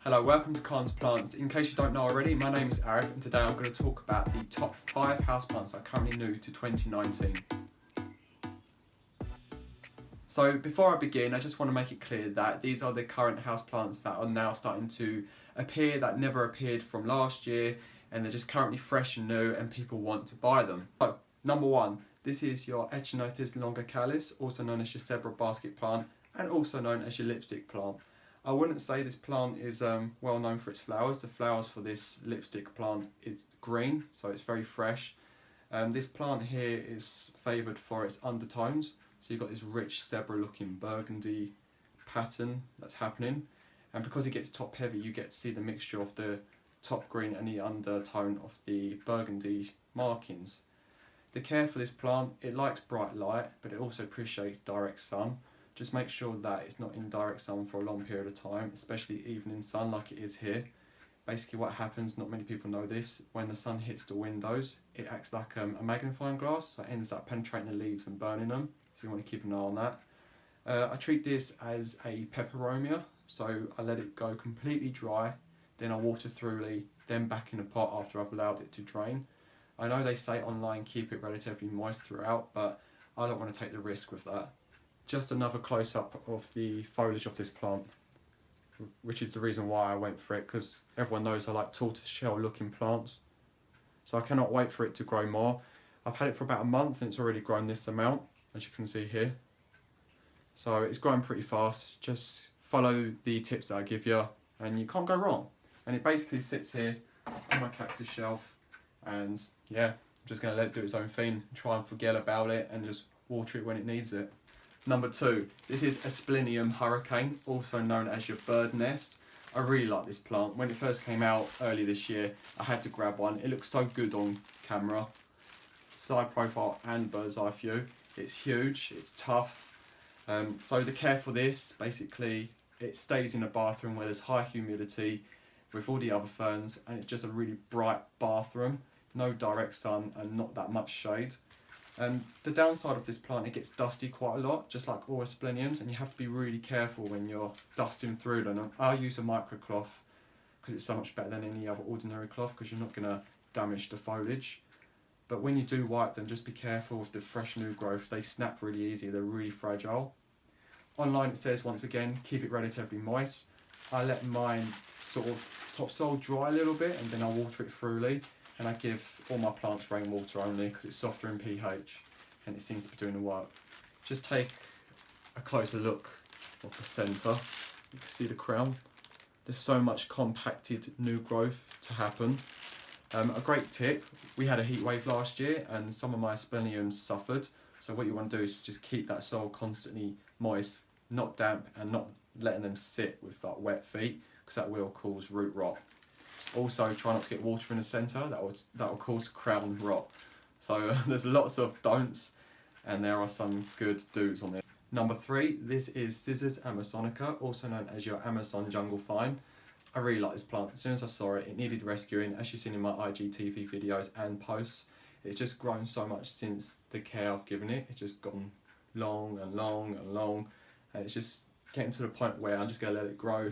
Hello, welcome to Houseplants. In case you don't know already, my name is Arif and today I'm going to talk about the top 5 houseplants that are currently new to 2019. So before I begin, I just want to make it clear that these are the current houseplants that are now starting to appear that never appeared from last year, and they're just currently fresh and new and people want to buy them. So, number 1, this is your aeschynanthuslongicaulis, also known as your zebra basket plant and also known as your lipstick plant. I wouldn't say this plant is well known for its flowers. The flowers for this lipstick plant is green, so it's very fresh. This plant here is favoured for its undertones, so you've got this rich zebra looking burgundy pattern that's happening, and because it gets top heavy you get to see the mixture of the top green and the undertone of the burgundy markings. The care for this plant, it likes bright light but it also appreciates direct sun. Just make sure that it's not in direct sun for a long period of time, especially evening sun like it is here. Basically what happens, not many people know this, when the sun hits the windows, it acts like a magnifying glass, so it ends up penetrating the leaves and burning them, so you want to keep an eye on that. I treat this as a peperomia, so I let it go completely dry, then I water thoroughly, then back in the pot after I've allowed it to drain. I know they say online keep it relatively moist throughout, but I don't want to take the risk with that. Just another close-up of the foliage of this plant, which is the reason why I went for it, because everyone knows I like tortoiseshell looking plants. So I cannot wait for it to grow more. I've had it for about a month and it's already grown this amount, as you can see here. So it's growing pretty fast. Just follow the tips that I give you and you can't go wrong. And it basically sits here on my cactus shelf, and yeah, I'm just going to let it do its own thing, try and forget about it and just water it when it needs it. Number 2, this is Asplenium hurricane, also known as your bird nest. I really like this plant. When it first came out early this year, I had to grab one. It looks so good on camera, side profile and bird's eye view. It's huge, it's tough. So the care for this, basically, it stays in a bathroom where there's high humidity with all the other ferns, and it's just a really bright bathroom, no direct sun and not that much shade. The downside of this plant, it gets dusty quite a lot, just like all aspleniums, and you have to be really careful when you're dusting through them. I use a microcloth because it's so much better than any other ordinary cloth, because you're not going to damage the foliage. But when you do wipe them, just be careful with the fresh new growth. They snap really easy, they're really fragile. Online it says, once again, keep it relatively moist. I let mine sort of topsoil dry a little bit and then I water it thoroughly. And I give all my plants rainwater only because it's softer in pH and it seems to be doing the work. Just take a closer look of the centre. You can see the crown. There's so much compacted new growth to happen. A great tip, we had a heat wave last year and some of my aspleniums suffered. So what you want to do is just keep that soil constantly moist, not damp, and not letting them sit with like wet feet, because that will cause root rot. Also, try not to get water in the centre, that will cause crown rot. So there's lots of don'ts and there are some good do's on it. Number 3, this is Scissors amazonica, also known as your Amazon jungle vine. I really like this plant. As soon as I saw it, it needed rescuing. As you've seen in my IGTV videos and posts, it's just grown so much since the care I've given it. It's just gone long and long and long, and it's just getting to the point where I'm just going to let it grow.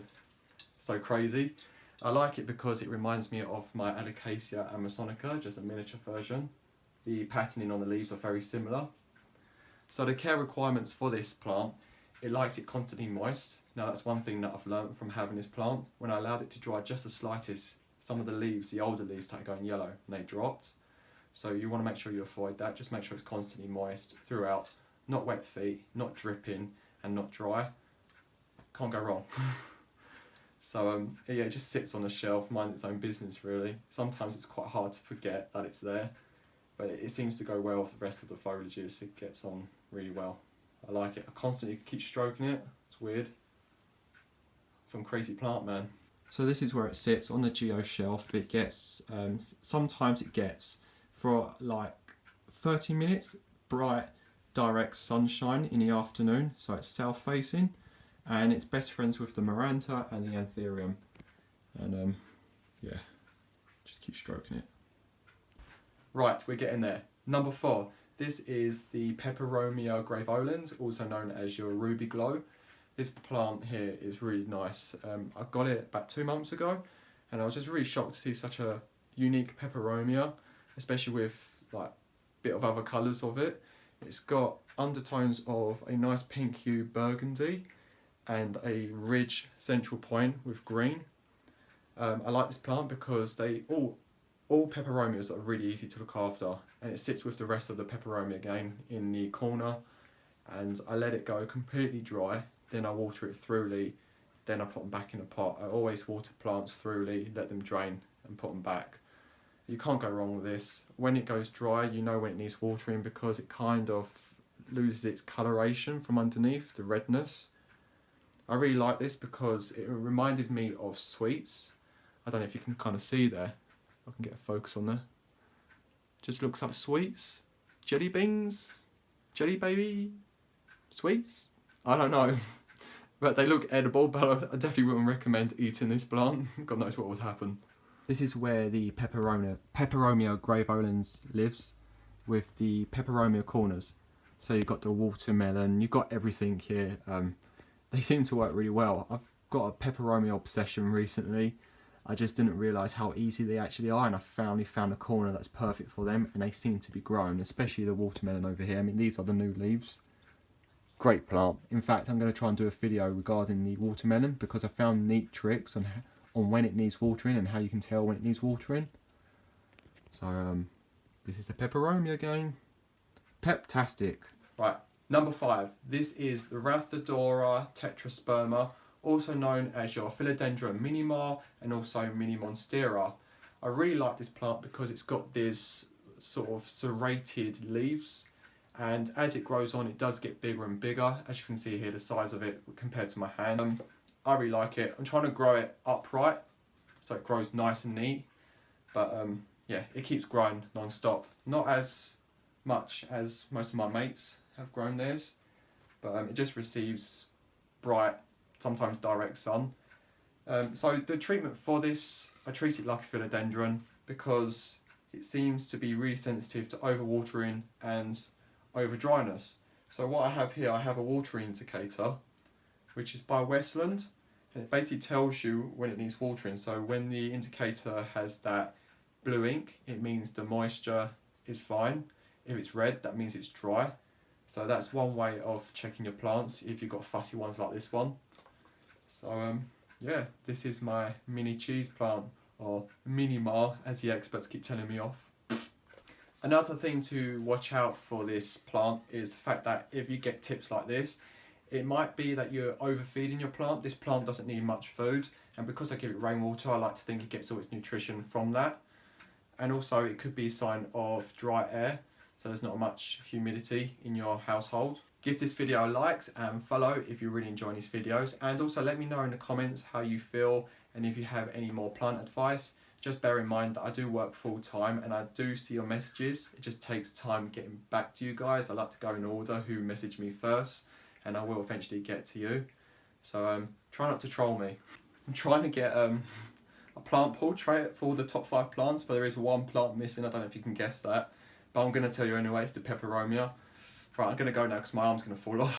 So crazy. I like it because it reminds me of my Alocasia amazonica, just a miniature version. The patterning on the leaves are very similar. So the care requirements for this plant, it likes it constantly moist. Now that's one thing that I've learned from having this plant. When I allowed it to dry just the slightest, some of the leaves, the older leaves, started going yellow and they dropped. So you want to make sure you avoid that. Just make sure it's constantly moist throughout, not wet feet, not dripping and not dry. Can't go wrong. So yeah, it just sits on the shelf, mind its own business really. Sometimes it's quite hard to forget that it's there, but it seems to go well with the rest of the foliages. It gets on really well. I like it. I constantly keep stroking it. It's weird. Some crazy plant, man. So this is where it sits on the geo shelf. It gets, sometimes it gets, for like 30 minutes, bright direct sunshine in the afternoon, so it's south facing. And it's best friends with the Maranta and the Anthurium. And yeah, just keep stroking it. Right, we're getting there. Number 4, this is the peperomiagraveolens, also known as your ruby glow. this plant here is really nice. I got it about 2 months ago, and I was just really shocked to see such a unique peperomia, especially with like a bit of other colours of it. It's got undertones of a nice pink hue burgundy and a ridge central point with green. I like this plant because all peperomias are really easy to look after, and it sits with the rest of the peperomia again in the corner, and I let it go completely dry, then I water it thoroughly, then I put them back in a pot. I always water plants thoroughly, let them drain and put them back. You can't go wrong with this. When it goes dry, you know when it needs watering because it kind of loses its coloration from underneath, the redness. I really like this because it reminded me of sweets. I don't know if you can kind of see there. I can get a focus on there. Just looks like sweets, jelly beans, jelly baby, sweets. I don't know, but they look edible. But I definitely wouldn't recommend eating this plant. God knows what would happen. This is where the peperomiagraveolens lives, with the peperomia corners. So you've got the watermelon, you've got everything here. They seem to work really well. I've got a peperomia obsession recently. I just didn't realise how easy they actually are, and I finally found a corner that's perfect for them, and they seem to be growing, especially the watermelon over here. I mean, these are the new leaves. Great plant. In fact, I'm going to try and do a video regarding the watermelon because I found neat tricks on when it needs watering and how you can tell when it needs watering. So this is the peperomia again. Peptastic. Right, number 5. This is the Rhaphthedora tetrasperma, also known as your Philodendron minima and also mini monstera. I really like this plant because it's got this sort of serrated leaves, and as it grows on it does get bigger and bigger. As you can see here, the size of it compared to my hand. I really like it. I'm trying to grow it upright so it grows nice and neat, but yeah, it keeps growing non-stop. Not as much as most of my mates have grown theirs, but it just receives bright, sometimes direct sun. So the treatment for this, I treat it like a philodendron because it seems to be really sensitive to overwatering and over dryness. So what I have here, I have a water indicator, which is by Westland, and it basically tells you when it needs watering. So when the indicator has that blue ink, it means the moisture is fine. If it's red, that means it's dry. So that's one way of checking your plants if you've got fussy ones like this one. So yeah, this is my mini cheese plant, or minima as the experts keep telling me off. Another thing to watch out for this plant is the fact that if you get tips like this, it might be that you're overfeeding your plant. This plant doesn't need much food, and because I give it rainwater, I like to think it gets all its nutrition from that. And also it could be a sign of dry air, so there's not much humidity in your household. Give this video likes and follow if you're really enjoying these videos, and also let me know in the comments how you feel and if you have any more plant advice. Just bear in mind that I do work full time and I do see your messages. It just takes time getting back to you guys. I like to go in order who messaged me first, and I will eventually get to you. So try not to troll me. I'm trying to get a plant portrait for all the top 5 plants, but there is one plant missing. I don't know if you can guess that, but I'm going to tell you anyway. It's the peperomia. Right, I'm going to go now because my arm's going to fall off.